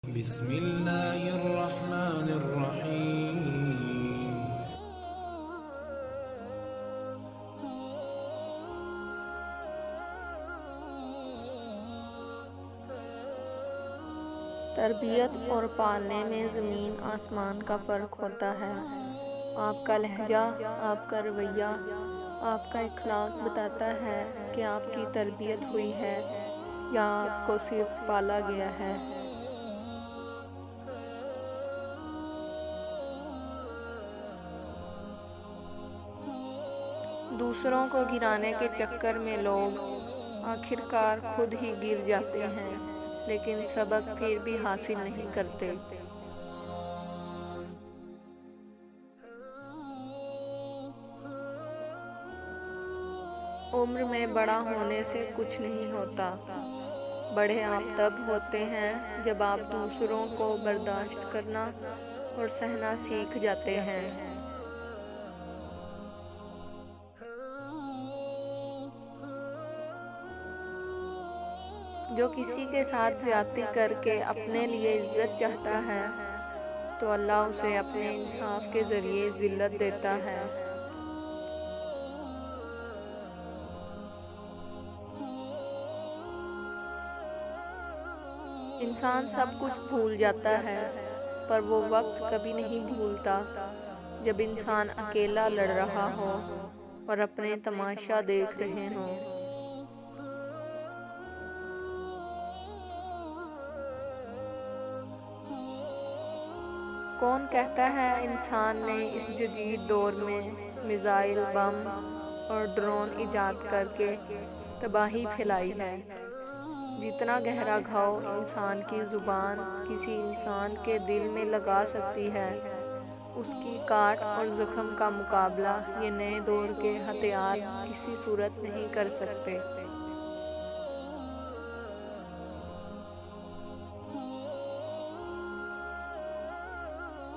بسم اللہ الرحمن الرحیم۔ تربیت اور پالنے میں زمین آسمان کا فرق ہوتا ہے۔ آپ کا لہجہ، آپ کا رویہ، آپ کا اخلاق بتاتا ہے کہ آپ کی تربیت ہوئی ہے یا آپ کو صرف پالا گیا ہے۔ دوسروں کو گرانے کے چکر میں لوگ آخرکار خود ہی گر جاتے ہیں، لیکن سبق پھر بھی حاصل نہیں کرتے۔ عمر میں بڑا ہونے سے کچھ نہیں ہوتا۔ بڑے آپ تب ہوتے ہیں جب آپ دوسروں کو برداشت کرنا اور سہنا سیکھ جاتے ہیں۔ جو کسی کے ساتھ زیادتی کر کے اپنے لیے عزت چاہتا ہے تو اللہ اسے اپنے انصاف کے ذریعے ذلت دیتا ہے۔ انسان سب کچھ بھول جاتا ہے، پر وہ وقت کبھی نہیں بھولتا جب انسان اکیلا لڑ رہا ہو اور اپنے تماشا دیکھ رہے ہوں۔ کون کہتا ہے انسان نے اس جدید دور میں میزائل، بم اور ڈرون ایجاد کر کے تباہی پھیلائی ہے؟ جتنا گہرا گھاؤ انسان کی زبان کسی انسان کے دل میں لگا سکتی ہے، اس کی کاٹ اور زخم کا مقابلہ یہ نئے دور کے ہتھیار کسی صورت نہیں کر سکتے۔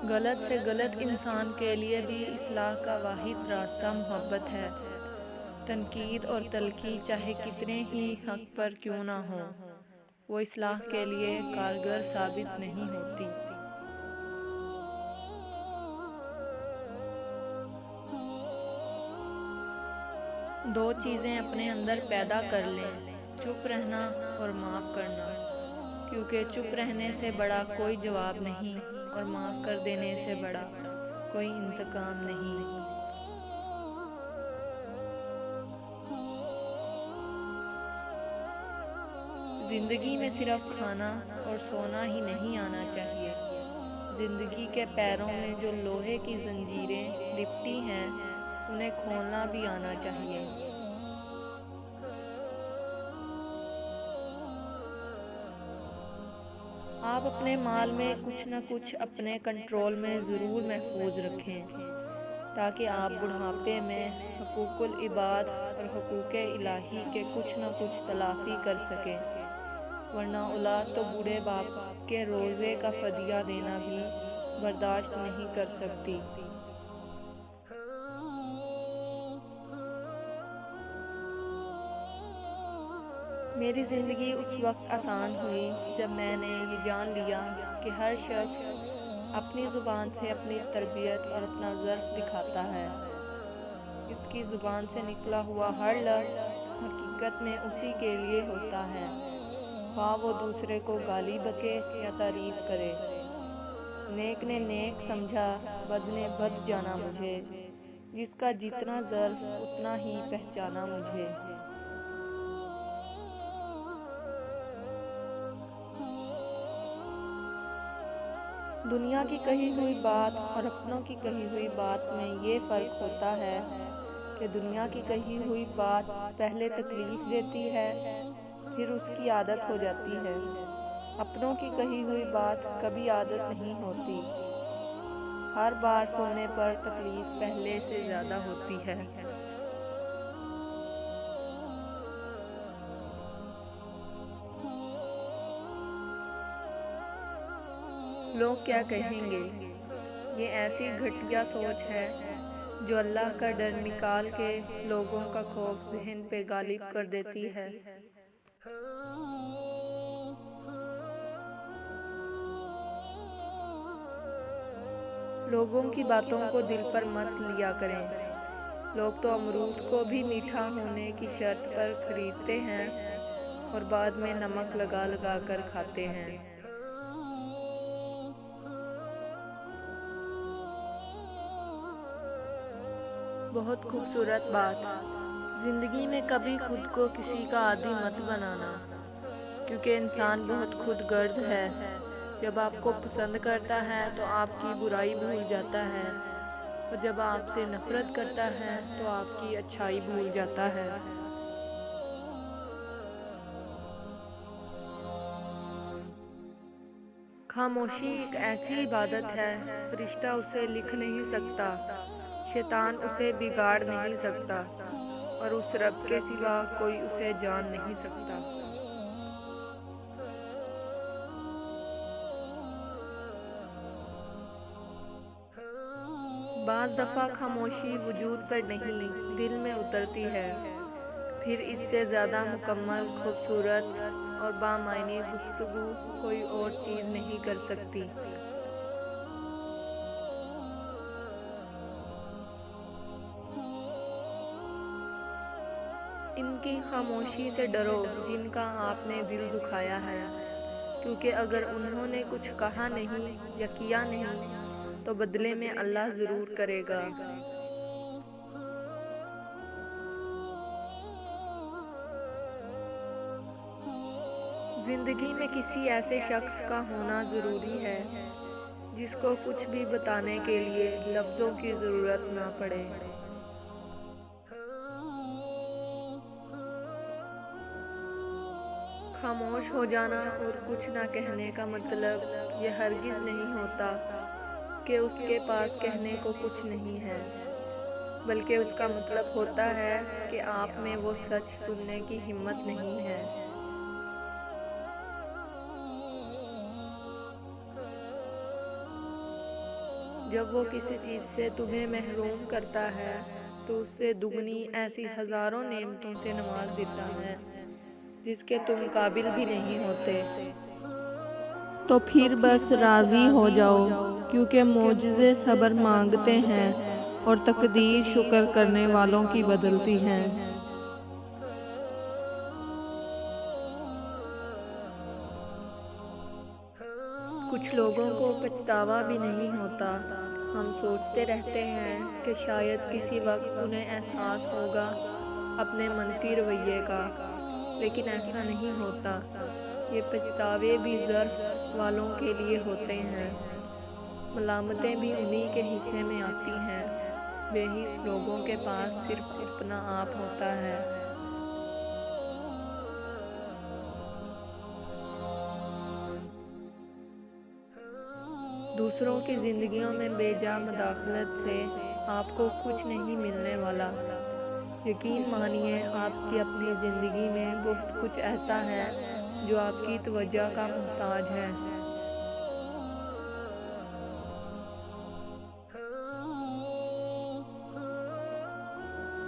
غلط سے غلط انسان کے لیے بھی اصلاح کا واحد راستہ محبت ہے۔ تنقید اور تلخی چاہے کتنے ہی حق پر کیوں نہ ہوں، وہ اصلاح کے لیے کارگر ثابت نہیں ہوتی۔ دو چیزیں اپنے اندر پیدا کر لیں، چپ رہنا اور معاف کرنا، کیونکہ چپ رہنے سے بڑا کوئی جواب نہیں اور معاف کر دینے سے بڑا کوئی انتقام نہیں۔ زندگی میں صرف کھانا اور سونا ہی نہیں آنا چاہیے۔ زندگی کے پیروں میں جو لوہے کی زنجیریں لپٹی ہیں، انہیں کھولنا بھی آنا چاہیے۔ آپ اپنے مال میں کچھ نہ کچھ اپنے کنٹرول میں ضرور محفوظ رکھیں، تاکہ آپ بڑھاپے میں حقوق العباد اور حقوق الہی کے کچھ نہ کچھ تلافی کر سکیں، ورنہ اولاد تو بوڑھے باپ کے روزے کا فدیہ دینا بھی برداشت نہیں کر سکتی۔ میری زندگی اس وقت آسان ہوئی جب میں نے یہ جان لیا کہ ہر شخص اپنی زبان سے اپنی تربیت اور اپنا ظرف دکھاتا ہے۔ اس کی زبان سے نکلا ہوا ہر لفظ حقیقت میں اسی کے لیے ہوتا ہے، خواہ وہ دوسرے کو گالی بکے یا تعریف کرے۔ نیک نے نیک سمجھا، بد نے بد جانا مجھے، جس کا جتنا ظرف اتنا ہی پہچانا مجھے۔ دنیا کی کہی ہوئی بات اور اپنوں کی کہی ہوئی بات میں یہ فرق ہوتا ہے کہ دنیا کی کہی ہوئی بات پہلے تکلیف دیتی ہے، پھر اس کی عادت ہو جاتی ہے۔ اپنوں کی کہی ہوئی بات کبھی عادت نہیں ہوتی، ہر بار سننے پر تکلیف پہلے سے زیادہ ہوتی ہے۔ لوگ کیا کہیں گے؟ یہ ایسی گھٹیا سوچ ہے جو اللہ کا ڈر نکال کے لوگوں کا خوف ذہن پہ غالب کر دیتی ہے۔ لوگوں کی باتوں کو دل پر مت لیا کریں۔ لوگ تو امرود کو بھی میٹھا ہونے کی شرط پر خریدتے ہیں اور بعد میں نمک لگا لگا کر کھاتے ہیں۔ بہت خوبصورت بات، زندگی میں کبھی خود کو کسی کا عادی مت بنانا، کیونکہ انسان بہت خود غرض ہے۔ جب آپ کو پسند کرتا ہے تو آپ کی برائی بھول جاتا ہے، اور جب آپ سے نفرت کرتا ہے تو آپ کی اچھائی بھول جاتا ہے۔ خاموشی ایک ایسی عبادت ہے، فرشتہ اسے لکھ نہیں سکتا، شیطان اسے بگاڑ نہیں سکتا، اور اس رب کے سوا کوئی اسے جان نہیں سکتا۔ بعض دفعہ خاموشی وجود پر نہیں، دل میں اترتی ہے، پھر اس سے زیادہ مکمل، خوبصورت اور بامعنی گفتگو کوئی اور چیز نہیں کر سکتی۔ ان کی خاموشی سے ڈرو جن کا آپ نے دل دکھایا ہے، کیونکہ اگر انہوں نے کچھ کہا نہیں یا کیا نہیں تو بدلے میں اللہ ضرور کرے گا۔ زندگی میں کسی ایسے شخص کا ہونا ضروری ہے جس کو کچھ بھی بتانے کے لیے لفظوں کی ضرورت نہ پڑے۔ خاموش ہو جانا اور کچھ نہ کہنے کا مطلب یہ ہرگز نہیں ہوتا کہ اس کے پاس کہنے کو کچھ نہیں ہے، بلکہ اس کا مطلب ہوتا ہے کہ آپ میں وہ سچ سننے کی ہمت نہیں ہے۔ جب وہ کسی چیز سے تمہیں محروم کرتا ہے تو اس سے دگنی ایسی ہزاروں نعمتوں سے نواز دیتا ہے جس کے تم قابل بھی نہیں ہوتے۔ تو پھر بس راضی ہو جاؤ، کیونکہ معجزے صبر مانگتے ہیں اور تقدیر شکر کرنے والوں کی بدلتی ہے۔ کچھ لوگوں کو پچھتاوا بھی نہیں ہوتا۔ ہم سوچتے رہتے ہیں کہ شاید کسی وقت انہیں احساس ہوگا اپنے منفی رویے کا، لیکن ایسا نہیں ہوتا۔ یہ پچھتاوے بھی ظرف والوں کے لیے ہوتے ہیں، ملامتیں بھی انہی کے حصے میں آتی ہیں۔ بے حس لوگوں کے پاس صرف اپنا آپ ہوتا ہے۔ دوسروں کی زندگیوں میں بے جا مداخلت سے آپ کو کچھ نہیں ملنے والا۔ یقین مانیے آپ کی اپنی زندگی میں بہت کچھ ایسا ہے جو آپ کی توجہ کا محتاج ہے۔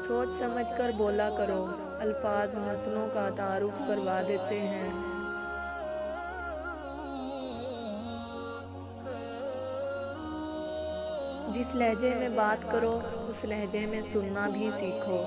سوچ سمجھ کر بولا کرو، الفاظ نسلوں کا تعارف کروا دیتے ہیں۔ جس لہجے میں بات کرو اس لہجے میں سننا بھی سیکھو۔